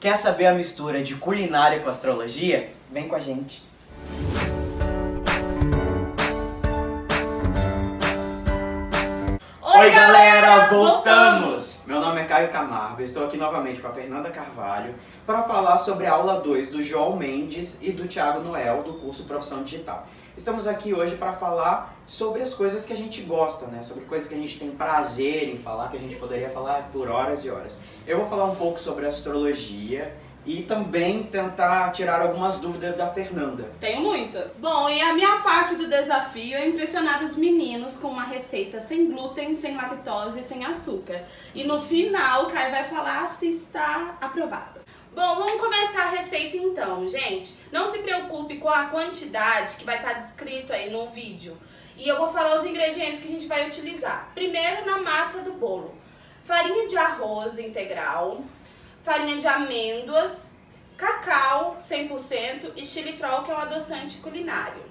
Quer saber a mistura de culinária com astrologia? Vem com a gente! Oi galera, voltamos! Meu nome é Caio Camargo, estou aqui novamente com a Fernanda Carvalho para falar sobre a aula 2 do João Mendes e do Thiago Noel do curso Profissão Digital. Estamos aqui hoje para falar sobre as coisas que a gente gosta, né? Sobre coisas que a gente tem prazer em falar, que a gente poderia falar por horas e horas. Eu vou falar um pouco sobre astrologia e também tentar tirar algumas dúvidas da Fernanda. Tenho muitas. Bom, e a minha parte do desafio é impressionar os meninos com uma receita sem glúten, sem lactose e sem açúcar. E no final, o Caio vai falar se está aprovado. Bom, vamos começar a receita então, gente. Não se preocupe com a quantidade que vai estar descrito aí no vídeo. E eu vou falar os ingredientes que a gente vai utilizar. Primeiro, na massa do bolo. Farinha de arroz integral, farinha de amêndoas, cacau 100% e xilitol, que é um adoçante culinário.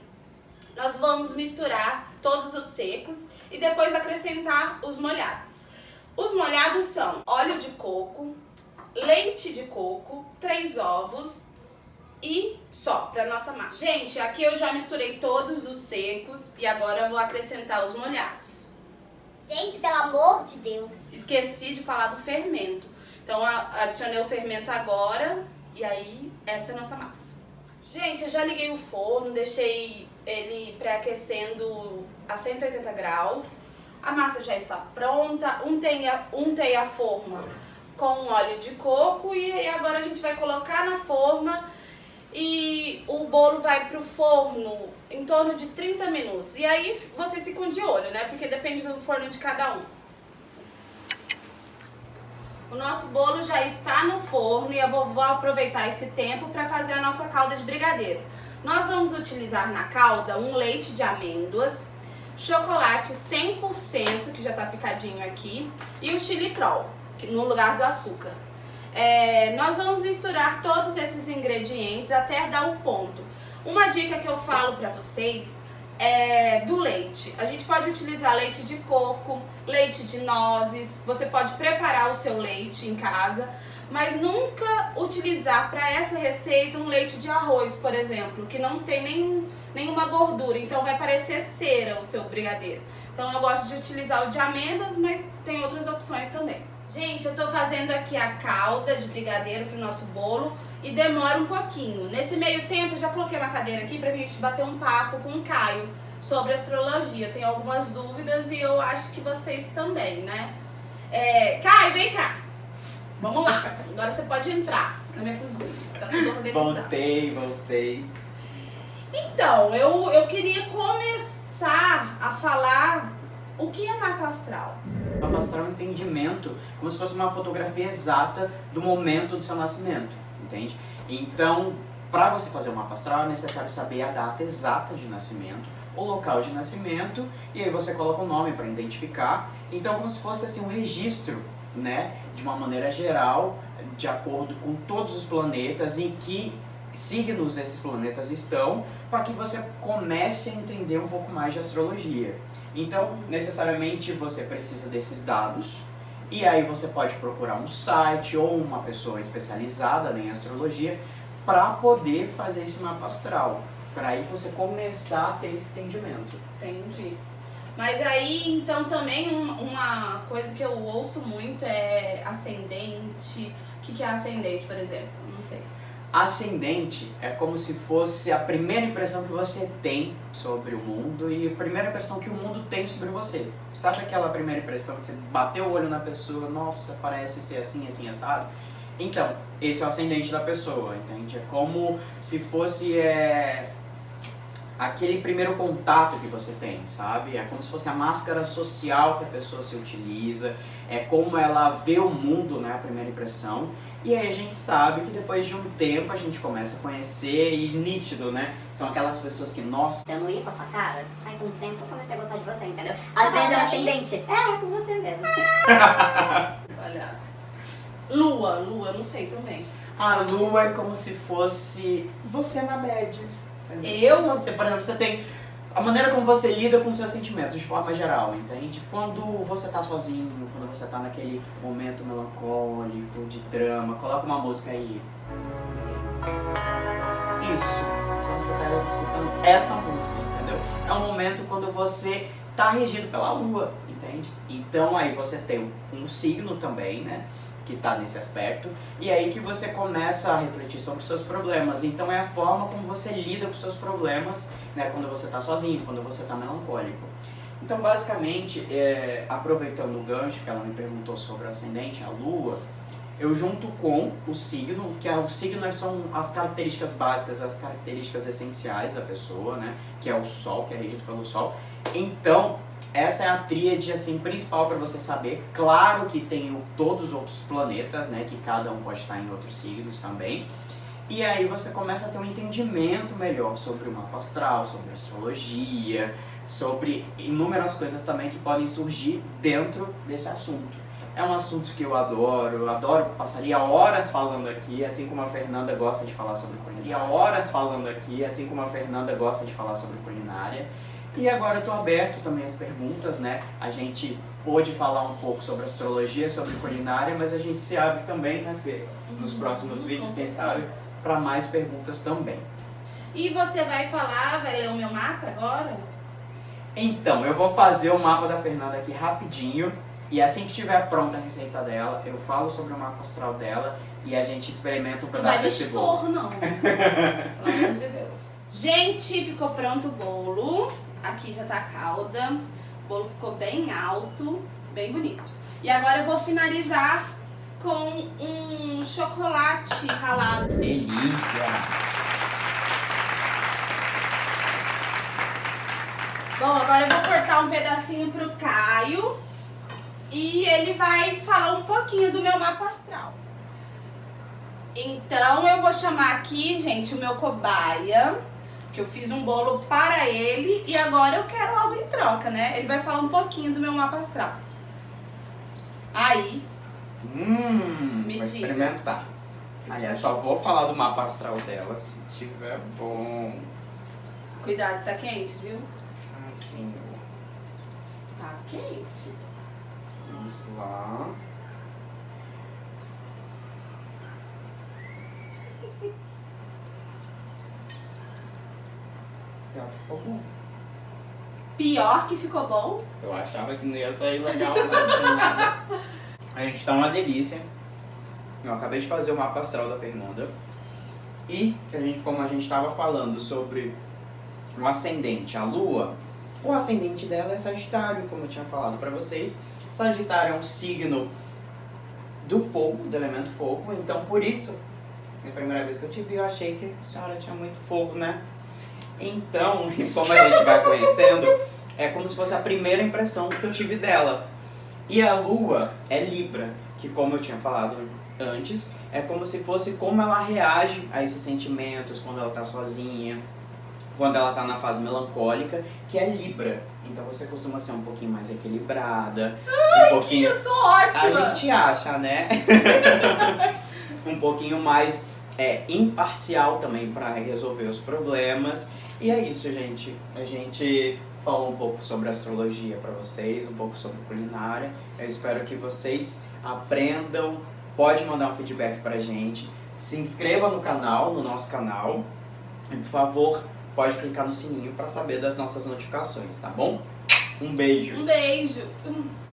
Nós vamos misturar todos os secos e depois acrescentar os molhados. Os molhados são óleo de coco, leite de coco, 3 ovos e só para nossa massa. Gente, aqui eu já misturei todos os secos e agora eu vou acrescentar os molhados. Gente, pelo amor de Deus. Esqueci de falar do fermento. Então adicionei o fermento agora e aí essa é a nossa massa. Gente, eu já liguei o forno, deixei ele pré-aquecendo a 180 graus. A massa já está pronta, untei a forma com óleo de coco e agora a gente vai colocar na forma e o bolo vai pro forno em torno de 30 minutos. E aí vocês ficam de olho, né? Porque depende do forno de cada um. O nosso bolo já está no forno e eu vou aproveitar esse tempo para fazer a nossa calda de brigadeiro. Nós vamos utilizar na calda um leite de amêndoas, chocolate 100%, que já está picadinho aqui, e o xilitol, no lugar do açúcar. Nós vamos misturar todos esses ingredientes até dar o ponto. Uma dica que eu falo para vocês é do leite. A gente pode utilizar leite de coco, leite de nozes, você pode preparar o seu leite em casa, mas nunca utilizar para essa receita um leite de arroz, por exemplo, que não tem nenhuma gordura, então vai parecer cera o seu brigadeiro. Então eu gosto de utilizar o de amêndoas, mas tem outras opções também. Gente, eu tô fazendo aqui a calda de brigadeiro pro nosso bolo e demora um pouquinho. Nesse meio tempo, eu já coloquei uma cadeira aqui pra gente bater um papo com o Caio sobre astrologia. Eu tenho algumas dúvidas e eu acho que vocês também, né? Caio, vem cá. Vamos lá. Agora você pode entrar na minha cozinha. Tá tudo organizado. Voltei. Então, eu queria começar a falar o que é mapa astral. Mapa astral é um entendimento, como se fosse uma fotografia exata do momento do seu nascimento, entende? Então, para você fazer o mapa astral é necessário saber a data exata de nascimento, o local de nascimento, e aí você coloca o nome para identificar. Então, como se fosse assim um registro, né, de uma maneira geral, de acordo com todos os planetas, em que signos esses planetas estão, para que você comece a entender um pouco mais de astrologia. Então, necessariamente você precisa desses dados e aí você pode procurar um site ou uma pessoa especializada em astrologia para poder fazer esse mapa astral, para aí você começar a ter esse entendimento. Entendi. Mas aí, então, também uma coisa que eu ouço muito é ascendente. O que é ascendente, por exemplo? Não sei. Ascendente é como se fosse a primeira impressão que você tem sobre o mundo e a primeira impressão que o mundo tem sobre você. Sabe aquela primeira impressão que você bateu o olho na pessoa, nossa, parece ser assim, assim, assado? Então, esse é o ascendente da pessoa, entende? É como se fosse aquele primeiro contato que você tem, sabe? É como se fosse a máscara social que a pessoa se utiliza, é como ela vê o mundo, né, a primeira impressão. E aí a gente sabe que depois de um tempo a gente começa a conhecer e nítido, né? São aquelas pessoas que, nossa... Eu não ia com a sua cara, aí com o tempo eu comecei a gostar de você, entendeu? Às vezes é um ascendente. É com você mesmo. Aliás. Lua, não sei também. A lua é como se fosse você na bad. Eu? Você, por exemplo, você tem a maneira como você lida com seus sentimentos de forma geral, entende? Quando você tá sozinho, quando você tá naquele momento melancólico, de drama, coloca uma música aí. Isso, quando você tá escutando essa música, entendeu? É um momento quando você tá regido pela lua, entende? Então aí você tem um signo também, né? Que tá nesse aspecto, e aí que você começa a refletir sobre os seus problemas. Então é a forma como você lida com os seus problemas, né, quando você tá sozinho, quando você tá melancólico. Então basicamente, aproveitando o gancho que ela me perguntou sobre o ascendente, a lua, eu junto com o signo, que o signo são as características básicas, as características essenciais da pessoa, né, que é o sol, que é regido pelo sol. Então essa é a tríade assim, principal para você saber. Claro que tem todos os outros planetas, né, que cada um pode estar em outros signos também. E aí você começa a ter um entendimento melhor sobre o mapa astral, sobre astrologia, sobre inúmeras coisas também que podem surgir dentro desse assunto. É um assunto que eu adoro, passaria horas falando aqui, assim como a Fernanda gosta de falar sobre culinária. E agora eu estou aberto também às perguntas, né? A gente pôde falar um pouco sobre astrologia, sobre culinária, mas a gente se abre também, né, Fê? Nos próximos vídeos, quem sabe, para mais perguntas também. E você vai ler o meu mapa agora? Então, eu vou fazer o mapa da Fernanda aqui rapidinho. E assim que estiver pronta a receita dela, eu falo sobre o mapa astral dela e a gente experimenta um pedaço desse bolo. Não vai pelo amor de Deus. Gente, ficou pronto o bolo. Aqui já tá a calda. O bolo ficou bem alto, bem bonito. E agora eu vou finalizar com um chocolate ralado. Delícia! Bom, agora eu vou cortar um pedacinho pro Caio. E ele vai falar um pouquinho do meu mapa astral. Então eu vou chamar aqui, gente, o meu cobaia, que eu fiz um bolo para ele e agora eu quero algo em troca, né? Ele vai falar um pouquinho do meu mapa astral. Aí, vou experimentar. Aliás, só vou falar do mapa astral dela se tiver bom. Cuidado, tá quente, viu? Assim, Tá quente. vamos lá. Pior que ficou bom. Pior que ficou bom? Eu achava que não ia sair legal, mas a gente tá uma delícia. Eu acabei de fazer o mapa astral da Fernanda. E como a gente estava falando sobre o ascendente, a lua, o ascendente dela é Sagitário, como eu tinha falado pra vocês. Sagitário é um signo do fogo, do elemento fogo, então por isso, na primeira vez que eu te vi, eu achei que a senhora tinha muito fogo, né? Então, como a gente vai conhecendo, é como se fosse a primeira impressão que eu tive dela. E a lua é Libra, que como eu tinha falado antes, é como se fosse como ela reage a esses sentimentos quando ela tá sozinha, quando ela tá na fase melancólica, que é Libra. Então você costuma ser um pouquinho mais equilibrada, um pouquinho... Eu sou ótima! A gente acha, né? Um pouquinho mais imparcial também para resolver os problemas. E é isso, gente. A gente falou um pouco sobre astrologia para vocês, um pouco sobre culinária. Eu espero que vocês aprendam. Pode mandar um feedback pra gente. Se inscreva no canal, no nosso canal. E, por favor, pode clicar no sininho para saber das nossas notificações, tá bom? Um beijo! Um beijo!